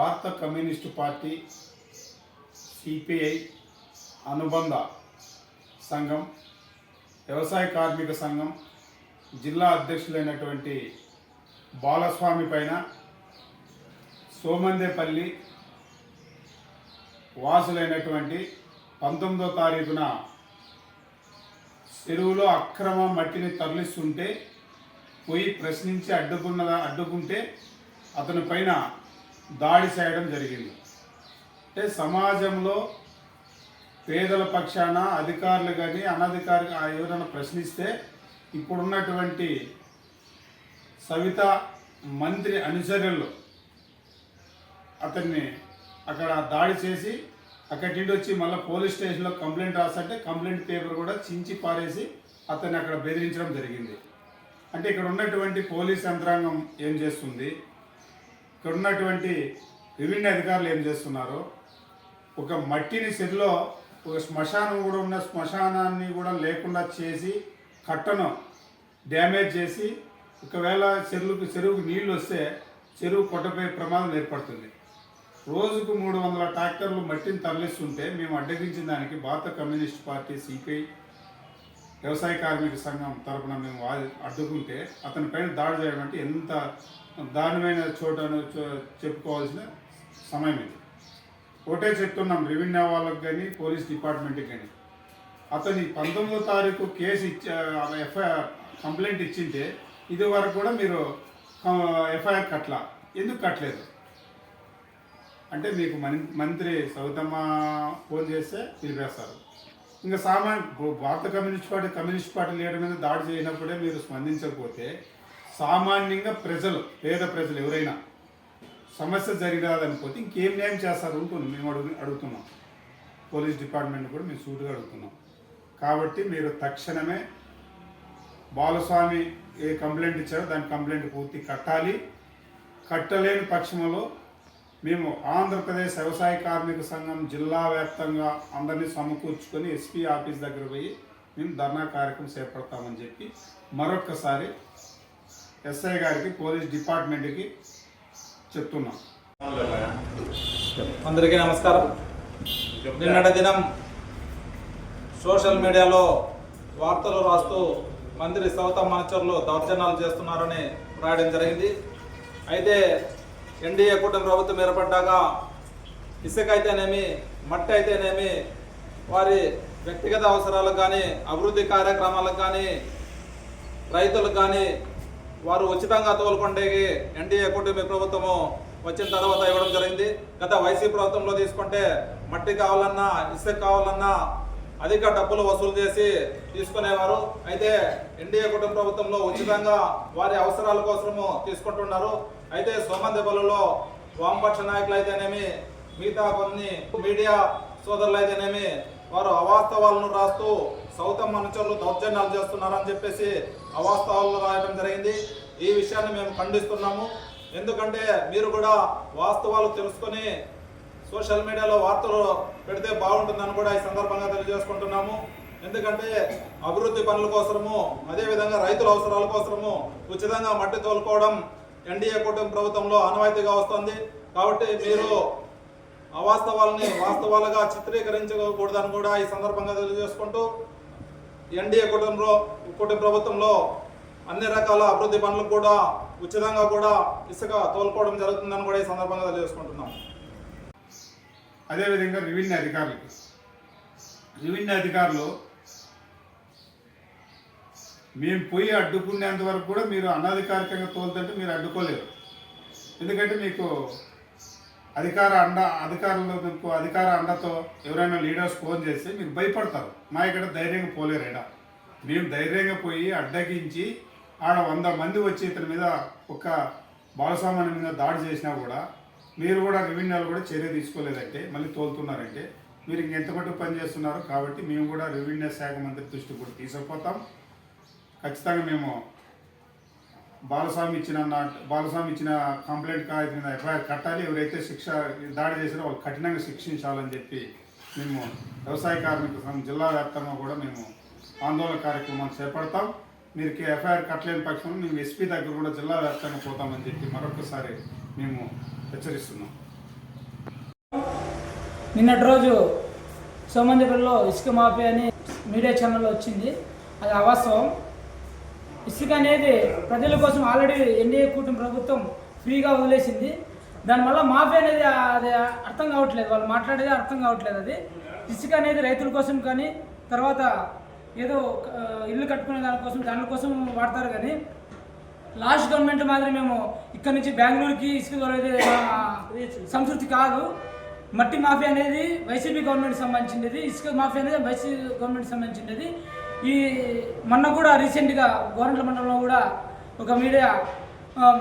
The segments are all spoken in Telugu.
భారత కమ్యూనిస్టు పార్టీ సిపిఐ అనుబంధ సంఘం వ్యవసాయ కార్మిక సంఘం జిల్లా అధ్యక్షులైనటువంటి బాలస్వామి పైన సోమందేపల్లి వాసులైనటువంటి 19వ తారీఖున చెరువులో అక్రమ మట్టిని తరలిస్తుంటే పోయి ప్రశ్నించి అడ్డుకుంటే అతని పైన దాడి చేయడం జరిగింది. అంటే సమాజంలో పేదల పక్షాన అధికారులు కానీ అనధికారులు ఎవరైనా ప్రశ్నిస్తే ఇప్పుడున్నటువంటి సవిత మంత్రి అనుచరులు అతన్ని అక్కడ దాడి చేసి అక్కడి నుండి వచ్చి మళ్ళీ పోలీస్ స్టేషన్లో కంప్లైంట్ రాస్తుంటే కంప్లైంట్ పేపర్ కూడా చించి పారేసి అతన్ని అక్కడ బెదిరించడం జరిగింది. అంటే ఇక్కడ ఉన్నటువంటి పోలీస్ యంత్రాంగం ఏం చేస్తుంది, ఇక్కడ ఉన్నటువంటి రెవెన్యూ అధికారులు ఏం చేస్తున్నారు, ఒక మట్టిని చెరువులో ఒక శ్మశానం కూడా ఉన్న శ్మశానాన్ని కూడా లేకుండా చేసి కట్టను డ్యామేజ్ చేసి ఒకవేళ చెరువుకు నీళ్లు వస్తే చెరువు కొట్టపోయే ప్రమాదం ఏర్పడుతుంది. రోజుకు 300 ట్రాక్టర్లు మట్టిని తరలిస్తుంటే మేము అడ్డగించిన దానికి భారత కమ్యూనిస్ట్ పార్టీ సిపిఐ వ్యవసాయ కార్మిక సంఘం తరఫున మేము అడ్డుకుంటే అతని పైన దాడి చేయడం అంటే ఎంత దారుణమైన చోటను చెప్పుకోవాల్సిన సమయం ఇది. ఒకటే చెప్తున్నాం రెవెన్యూ వాళ్ళకి కానీ పోలీస్ డిపార్ట్మెంట్కి కానీ, అతని 19వ తారీఖు కేసు ఎఫ్ఐఆర్ కంప్లైంట్ ఇచ్చింటే ఇది వరకు కూడా మీరు ఎఫ్ఐఆర్ ఎందుకు కట్టలేదు అంటే మీకు మంత్రి సౌతమ్మ ఫోన్ చేస్తే పిలిపేస్తారు. ఇంకా భారత కమ్యూనిస్ట్ పార్టీ లీడర్ మీద దాడి చేయనప్పుడే మీరు స్పందించకపోతే సామాన్యంగా పేద ప్రజలు ఎవరైనా సమస్య జరిగిరాదనిపోతే ఇంకేం న్యాయం చేస్తారు ఉంటుంది మేము అడుగుతున్నాం. పోలీస్ డిపార్ట్మెంట్ కూడా మేము సూటుగా అడుగుతున్నాం. కాబట్టి మీరు తక్షణమే బాలస్వామి ఏ కంప్లైంట్ ఇచ్చారో దాని కంప్లైంట్ పూర్తి కట్టాలి. కట్టలేని పక్షంలో మేము ఆంధ్రప్రదేశ్ వ్యవసాయ కార్మిక సంఘం జిల్లా వ్యాప్తంగా అందరినీ సమకూర్చుకొని ఎస్పీ ఆఫీస్ దగ్గర పోయి మేము ధర్నా కార్యక్రమం చేపడతామని చెప్పి మరొక్కసారి ఎస్ఐ గారికి పోలీస్ డిపార్ట్మెంట్కి చెప్తున్నాం. అందరికీ నమస్కారం. నిన్నటి దినం సోషల్ మీడియాలో వార్తలు రాస్తూ మంత్రి సౌతమ్మ అనుచరులు దౌర్జన్యాలు చేస్తున్నారని రాయడం జరిగింది. అయితే ఎన్డీఏ కూటమి ప్రభుత్వం ఏర్పడ్డాక ఇసుక అయితేనేమి మట్టి అయితేనేమి వారి వ్యక్తిగత అవసరాలకు కానీ అభివృద్ధి కార్యక్రమాలకు కానీ రైతులకు కానీ వారు ఉచితంగా తోలుకొండేకి ఎన్డీఏ కూటమి ప్రభుత్వము వచ్చిన తర్వాత ఇవ్వడం జరిగింది. గత వైసీపీ ప్రభుత్వంలో తీసుకుంటే మట్టి కావాలన్నా ఇసుక కావాలన్నా అధిక డబ్బులు వసూలు చేసి తీసుకునేవారు. అయితే ఎన్డీఏ కూటమి ప్రభుత్వంలో ఉచితంగా వారి అవసరాల కోసము తీసుకుంటున్నారు. అయితే సోమందేపల్లిలో వామపక్ష నాయకులు అయితేనేమి మిగతా కొన్ని మీడియా సోదరులు అయితేనేమి వారు అవాస్తవాలను రాస్తూ సౌతమ్మ అనుచరులు దౌర్జన్యాలు చేస్తున్నారని చెప్పేసి అవాస్తవాలను రాయడం జరిగింది. ఈ విషయాన్ని మేము ఖండిస్తున్నాము. ఎందుకంటే మీరు కూడా వాస్తవాలు తెలుసుకొని సోషల్ మీడియాలో వార్తలు పెడితే బాగుంటుందని కూడా ఈ సందర్భంగా తెలియజేసుకుంటున్నాము. ఎందుకంటే అభివృద్ధి పనుల కోసము అదేవిధంగా రైతుల అవసరాల కోసము ఉచితంగా మట్టి తోలుకోవడం ఎన్డీఏ కూటమి ప్రభుత్వంలో ఆనవాయితీగా వస్తుంది. కాబట్టి మీరు అవాస్తవాలని వాస్తవాలుగా చిత్రీకరించకూడదని కూడా ఈ సందర్భంగా తెలియజేసుకుంటూ ఎన్డీఏ కూటమి ప్రభుత్వంలో అన్ని రకాల అభివృద్ధి పనులు కూడా ఉచితంగా కూడా ఇసుక తోలుకోవడం జరుగుతుందని కూడా ఈ సందర్భంగా తెలియజేసుకుంటున్నాం. అదేవిధంగా రెవెన్యూ అధికారులు మేము పోయి అడ్డుకునేంత వరకు కూడా మీరు అనధికారికంగా తోలుతుంటే మీరు అడ్డుకోలేరు. ఎందుకంటే మీకు అధికార అండతో ఎవరైనా లీడర్స్ ఫోన్ చేస్తే మీరు భయపడతారు. మా ఇక్కడ ధైర్యంగా పోలేరు. మేము ధైర్యంగా పోయి అడ్డగించి ఆడ 100 మంది వచ్చి ఇతని మీద ఒక బాలస్వామి మీద దాడి చేసినా కూడా మీరు కూడా రెవెన్యూలు కూడా చర్య తీసుకోలేదంటే మళ్ళీ తోలుతున్నారంటే మీరు ఇంకెంత మటుకు పని చేస్తున్నారు. కాబట్టి మేము కూడా రెవెన్యూ శాఖ మంత్రి దృష్టికి కూడా తీసుకుపోతాం. ఖచ్చితంగా మేము బాలస్వామి ఇచ్చిన కంప్లైంట్ కాగితం మీద ఎఫ్ఐఆర్ కట్టాలి. ఎవరైతే దాడి చేసినా వాళ్ళు కఠినంగా శిక్షించాలని చెప్పి మేము వ్యవసాయ కార్మిక సంఘం జిల్లా వ్యాప్తంగా కూడా మేము ఆందోళన కార్యక్రమాలు చేపడతాం. మీరు ఎఫ్ఐఆర్ కట్టలేని పక్షంలో మేము ఎస్పీ దగ్గర కూడా జిల్లా వ్యాప్తంగా పోతామని చెప్పి మరొకసారి మేము హెచ్చరిస్తున్నాం. నిన్నటి రోజు సోమందిపల్లిలో ఇసుక మాఫియా అని మీడియా ఛానల్లో వచ్చింది. అది అవాస్తవం. ఇసుక అనేది ప్రజల కోసం ఆల్రెడీ ఎన్డీఏ కూటమి ప్రభుత్వం ఫ్రీగా వదిలేసింది. దానివల్ల మాఫియా అనేది అది అర్థం కావట్లేదు, వాళ్ళు మాట్లాడేది అర్థం కావట్లేదు. అది ఇసుక అనేది రైతుల కోసం కానీ తర్వాత ఏదో ఇల్లు కట్టుకునే దానికోసం వాడతారు. కానీ లాస్ట్ గవర్నమెంట్ మాదిరి మేము ఇక్కడ నుంచి బెంగళూరుకి ఇసుక తోలేది సంస్కృతి కాదు. మట్టి మాఫియా అనేది వైసీపీ గవర్నమెంట్ సంబంధించినది, ఇసుక మాఫియా అనేది వైసీపీ గవర్నమెంట్ సంబంధించినది. ఈ మొన్న కూడా రీసెంట్గా గోరంట్ల మండలంలో కూడా ఒక మీడియా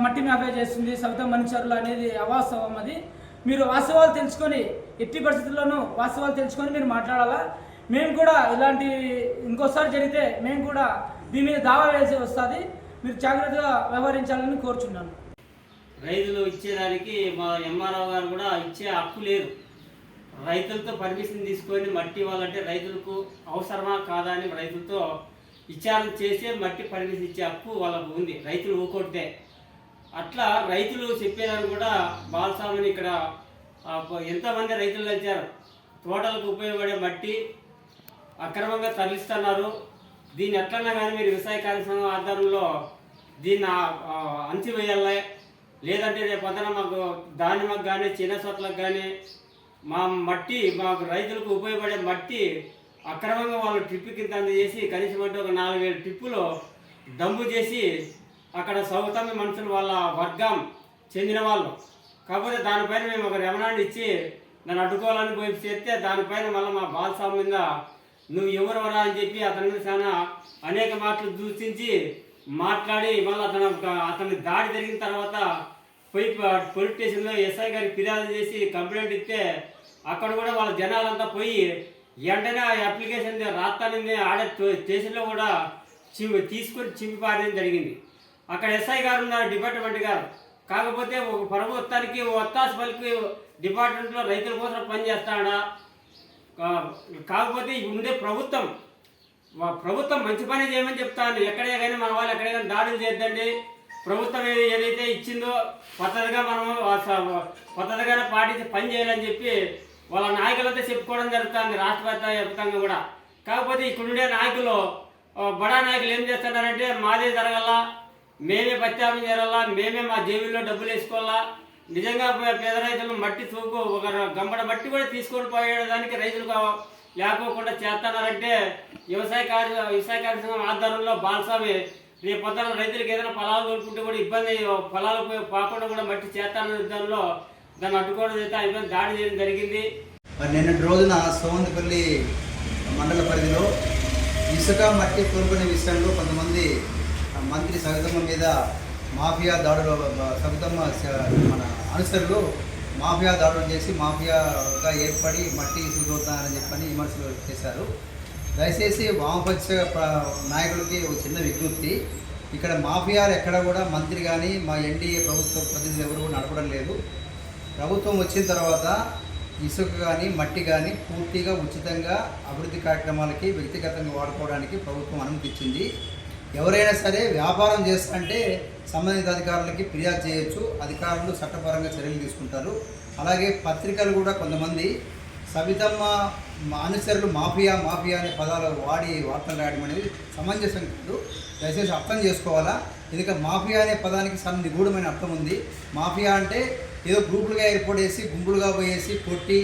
మట్టి మాఫియా చేస్తుంది, సవితా మణిచర్ల అనేది అవాస్తవం. అది మీరు వాస్తవాలు తెలుసుకొని, ఎట్టి పరిస్థితుల్లోనూ వాస్తవాలు తెలుసుకొని మీరు మాట్లాడాలా. మేము కూడా ఇలాంటి ఇంకోసారి జరిగితే మేము కూడా దీని మీద దావా వేసి వస్తుంది. మీరు జాగ్రత్తగా వ్యవహరించాలని కోరుచున్నాను. రైతులు ఇచ్చేదానికి మా ఎంఆర్ఓ గారు కూడా ఇచ్చే హక్కు లేదు. రైతులతో పర్మిషన్ తీసుకొని మట్టి ఇవ్వాలంటే రైతులకు అవసరమా కాదా అని రైతులతో విచారణ చేసే మట్టి పర్మిషన్ ఇచ్చే హక్కు వాళ్ళకు ఉంది, రైతులు ఊకొట్టే. అట్లా రైతులు చెప్పేదాన్ని కూడా బాలస్వామిని ఇక్కడ ఎంతోమంది రైతులు కలిచారు. తోటలకు ఉపయోగపడే మట్టి అక్రమంగా తరలిస్తున్నారు. దీన్ని ఎట్లన్నా కానీ మీరు వ్యవసాయ కార్యక్రమం ఆధారంలో దీన్ని అంచివేయాలి. లేదంటే రేపు పొద్దున మాకు దానిమ్మకు కానీ చిన్న చోట్లకు కానీ మా మట్టి మాకు రైతులకు ఉపయోగపడే మట్టి అక్రమంగా వాళ్ళు ట్రిప్ కింద చేసి కనీసం అంటే ఒక 4,000 ట్రిప్పులు డంపు చేసి అక్కడ సౌతమ్య మనుషులు వాళ్ళ వర్గం చెందిన వాళ్ళు. కాకపోతే దానిపైన మేము ఒక రెమనాండ్ ఇచ్చి దాన్ని అడ్డుకోవాలని పోయి చేస్తే దానిపైన మళ్ళీ మా బాలస్వామి మీద నువ్వు ఎవరెవరా అని చెప్పి అతని మీద చాలా అనేక మాటలు దూషించి మాట్లాడి మళ్ళీ అతని దాడి జరిగిన తర్వాత పోయి పోలీస్ స్టేషన్లో ఎస్ఐ గారికి ఫిర్యాదు చేసి కంప్లైంట్ ఇస్తే అక్కడ కూడా వాళ్ళ జనాలంతా పోయి వెంటనే ఆ అప్లికేషన్ రాస్తానని ఆడే స్టేషన్లో కూడా తీసుకొని చింపిపారడం జరిగింది. అక్కడ ఎస్ఐ గారు ఉన్నారు, డిపార్ట్మెంట్ గారు. కాకపోతే ఒక ప్రభుత్వానికి ఒత్తాసు పలికి డిపార్ట్మెంట్లో రైతుల కోసం పనిచేస్తాడా? కాకపోతే ఉండే ప్రభుత్వం మంచి పని చేయమని చెప్తాను. ఎక్కడే కానీ మన వాళ్ళు ఎక్కడే కానీ దాడులు చేద్దండి. ప్రభుత్వం ఏదైతే ఇచ్చిందో పద్ధతిగా మనము పద్ధతిగానే పాటించి పని చేయాలని చెప్పి వాళ్ళ నాయకులంతా చెప్పుకోవడం జరుగుతుంది, రాష్ట్ర వ్యాప్తంగా కూడా. కాకపోతే ఇక్కడుండే నాయకులు బడా నాయకులు ఏం చేస్తున్నారంటే మాదే జరగాల, మేమే ప్రత్యాపం చేయాలా, మేమే మా జేబుల్లో డబ్బులు వేసుకోవాలా. నిజంగా పేద రైతులు మట్టి తూకు ఒక గంబడ మట్టి కూడా తీసుకొని పోయేదానికి రైతులకు లేకోకుండా చేస్తున్నారంటే వ్యవసాయ కార్యక్రమం ఆధారంలో బాలస్వామి రేపు పొద్దున రైతులకు ఏదైనా పొలాలు కోరుకుంటే కూడా ఇబ్బంది, పొలాలు పోకుండా కూడా మట్టి చేస్తానన్న దానిలో దాన్ని అడ్డుకోవడం అయితే ఇబ్బంది దాడి చేయడం జరిగింది. నిన్నటి రోజున సోమందిపల్లి మండల పరిధిలో ఇసుక మట్టి కోరుకునే విషయంలో కొంతమంది మంత్రి సవితమ్మ మీద మాఫియా దాడులు, సవితమ్మ మన అనుచరులు మాఫియా దాడులు చేసి మాఫియాగా ఏర్పడి మట్టి ఇసుకుతున్నారని చెప్పని విమర్శలు చేశారు. దయచేసి వామపక్ష నాయకులకి ఒక చిన్న విజ్ఞప్తి, ఇక్కడ మాఫియాలు ఎక్కడ కూడా మంత్రి కానీ మా ఎన్డీఏ ప్రభుత్వ ప్రతినిధులు ఎవరు కూడా నడపడం లేదు. ప్రభుత్వం వచ్చిన తర్వాత ఇసుక కానీ మట్టి కానీ పూర్తిగా ఉచితంగా అభివృద్ధి కార్యక్రమాలకి వ్యక్తిగతంగా వాడుకోవడానికి ప్రభుత్వం అనుమతి ఇచ్చింది. ఎవరైనా సరే వ్యాపారం చేస్తుంటే సంబంధిత అధికారులకి ఫిర్యాదు చేయొచ్చు, అధికారులు చట్టపరంగా చర్యలు తీసుకుంటారు. అలాగే పత్రికలు కూడా కొంతమంది సవితమ్మ అనుచరులు మాఫియా అనే పదాలు వాడి వార్తలు రాయడం అనేది సమంజసం కాదు. దయచేసి అర్థం చేసుకోవాలా. ఎందుకంటే మాఫియా అనే పదానికి నిగూఢమైన అర్థం ఉంది. మాఫియా అంటే ఏదో గ్రూపులుగా ఏర్పడేసి గుంపులుగా పోయేసి కొట్టి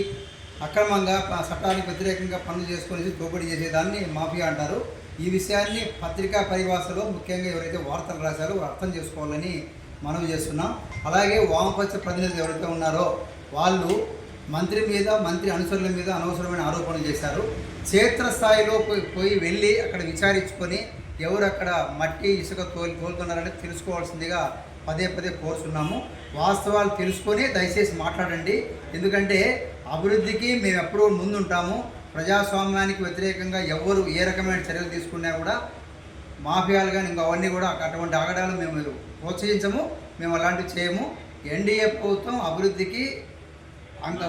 అక్రమంగా చట్టానికి వ్యతిరేకంగా పనులు చేసుకునేసి దోపిడీ చేసేదాన్ని మాఫియా అంటారు. ఈ విషయాన్ని పత్రికా పరిభాషలో ముఖ్యంగా ఎవరైతే వార్తలు రాశారో అర్థం చేసుకోవాలని మనవి చేస్తున్నాం. అలాగే వామపక్ష ప్రతినిధులు ఎవరైతే ఉన్నారో వాళ్ళు మంత్రి మీద, మంత్రి అనుచరుల మీద అనవసరమైన ఆరోపణలు చేశారు. క్షేత్రస్థాయిలో పోయి వెళ్ళి అక్కడ విచారించుకొని ఎవరు అక్కడ మట్టి ఇసుక తోలుతున్నారని తెలుసుకోవాల్సిందిగా పదే కోరుతున్నాము. వాస్తవాలు తెలుసుకొని దయచేసి మాట్లాడండి. ఎందుకంటే అభివృద్ధికి మేము ఎప్పుడూ ముందుంటాము. ప్రజాస్వామ్యానికి వ్యతిరేకంగా ఎవరు ఏ రకమైన చర్యలు తీసుకున్నా కూడా మాఫియాలు కానీ ఇంకా అవన్నీ కూడా అటువంటి ఆగడాలు మేము ప్రోత్సహించము, మేము అలాంటివి చేయము. ఎన్డీఏ ప్రభుత్వం అభివృద్ధికి అంత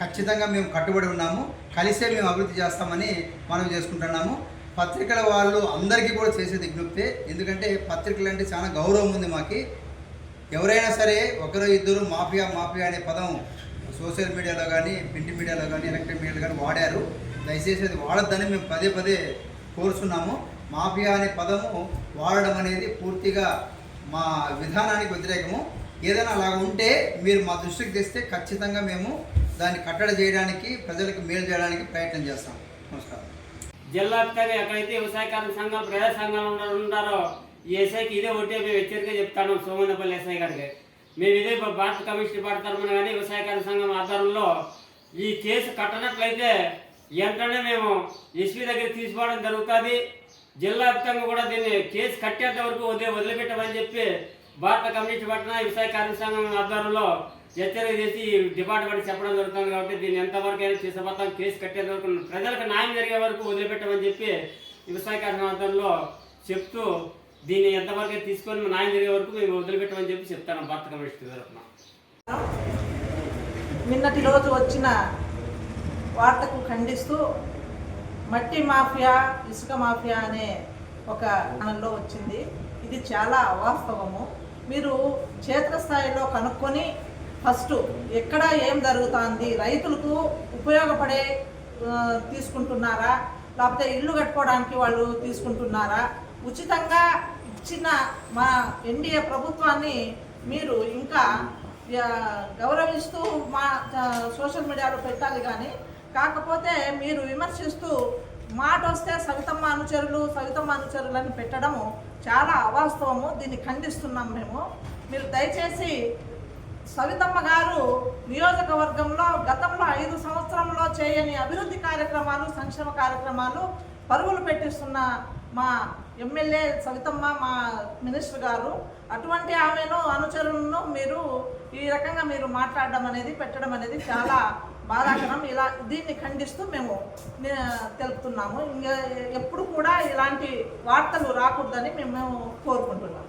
ఖచ్చితంగా మేము కట్టుబడి ఉన్నాము. కలిసే మేము అభివృద్ధి చేస్తామని మనం చేసుకుంటున్నాము. పత్రికల వాళ్ళు అందరికీ కూడా చేసే విజ్ఞప్తే. ఎందుకంటే పత్రికలు అంటే చాలా గౌరవం ఉంది మాకు. ఎవరైనా సరే ఒకరు ఇద్దరు మాఫియా అనే పదం సోషల్ మీడియాలో కానీ ప్రింట్ మీడియాలో కానీ ఎలక్ట్రానిక్ మీడియాలో కానీ వాడారు. దయచేసి అది వాడొద్దని మేము పదే పదే కోరుతున్నాము. మాఫియా అనే పదము వాడడం అనేది పూర్తిగా మా విధానానికి వ్యతిరేకము. ఏదైనా అలా ఉంటే మీరు మా దృష్టికి తెస్తే ఖచ్చితంగా మేము దాన్ని కట్టడి చేయడానికి, ప్రజలకు మేలు చేయడానికి ప్రయత్నం చేస్తాం. నమస్కారం. జిల్లా వ్యాప్తంగా ఎక్కడైతే వ్యవసాయ కార్మిక సంఘాలు, ప్రజా సంఘాలు ఉన్నారో ఈ ఎస్ఐకి ఇదే ఒకటే మేము హెచ్చరిక చెప్తాను. సోమందపల్లి ఎస్ఐ గారికి మేము ఇదే భారత కమ్యూనిస్ట్ పార్టీ తరఫున కానీ వ్యవసాయ కార్మిక సంఘం ఆధ్వర్యంలో ఈ కేసు కట్టనట్లయితే వెంటనే మేము ఎస్పీ దగ్గర తీసుకోవడం జరుగుతుంది. జిల్లా వ్యాప్తంగా కూడా దీన్ని కేసు కట్టేంత వరకు వదిలిపెట్టమని చెప్పి భారత కమ్యూనిస్ట్ పట్టణ వ్యవసాయ కార్మిక సంఘం ఆధ్వర్యంలో హెచ్చరిక చేసి డిపార్ట్మెంట్ చెప్పడం జరుగుతుంది. కాబట్టి దీన్ని ఎంతవరకు అయినా తీసుకుపోతాం, కేసు కట్టేంత వరకు ప్రజలకు న్యాయం జరిగే వరకు వదిలిపెట్టమని చెప్పి వ్యవసాయ కార్మిక ఆధ్వర్యంలో చెప్తూ దీన్ని ఎంతవరకు తీసుకొని న్యాయం జరిగే వరకు మేము వదిలిపెట్టమని చెప్పి చెప్తాను భారత కమ్యూనిస్ట్ తరఫున. నిన్నటి రోజు వచ్చిన వార్తకు ఖండిస్తూ మట్టి మాఫియా, ఇసుక మాఫియా అనే ఒక ఛానల్లో వచ్చింది. ఇది చాలా అవాస్తవము. మీరు క్షేత్రస్థాయిలో కనుక్కొని ఫస్ట్ ఎక్కడ ఏం జరుగుతుంది, రైతులకు ఉపయోగపడే తీసుకుంటున్నారా, లేకపోతే ఇల్లు కట్టుకోవడానికి వాళ్ళు తీసుకుంటున్నారా, ఉచితంగా ఇచ్చిన మా ఎన్డీఏ ప్రభుత్వాన్ని మీరు ఇంకా గౌరవిస్తూ మా సోషల్ మీడియాలో పెట్టాలి. కానీ కాకపోతే మీరు విమర్శిస్తూ మాట వస్తే సవితమ్మ అనుచరులని పెట్టడము చాలా అవాస్తవము. దీన్ని ఖండిస్తున్నాం మేము. మీరు దయచేసి సవితమ్మ గారు నియోజకవర్గంలో గతంలో 5 సంవత్సరంలో చేయని అభివృద్ధి కార్యక్రమాలు, సంక్షేమ కార్యక్రమాలు పరుగులు పెట్టిస్తున్న మా ఎమ్మెల్యే సవితమ్మ, మా మినిస్టర్ గారు. అటువంటి ఆమెను అనుచరులను మీరు ఈ రకంగా మీరు మాట్లాడడం అనేది, పెట్టడం అనేది చాలా బాధాకరం. ఇలా దీన్ని ఖండిస్తూ మేము తెలుపుతున్నాము. ఇంకా ఎప్పుడు కూడా ఇలాంటి వార్తలు రాకూడదని మేము కోరుకుంటున్నాము.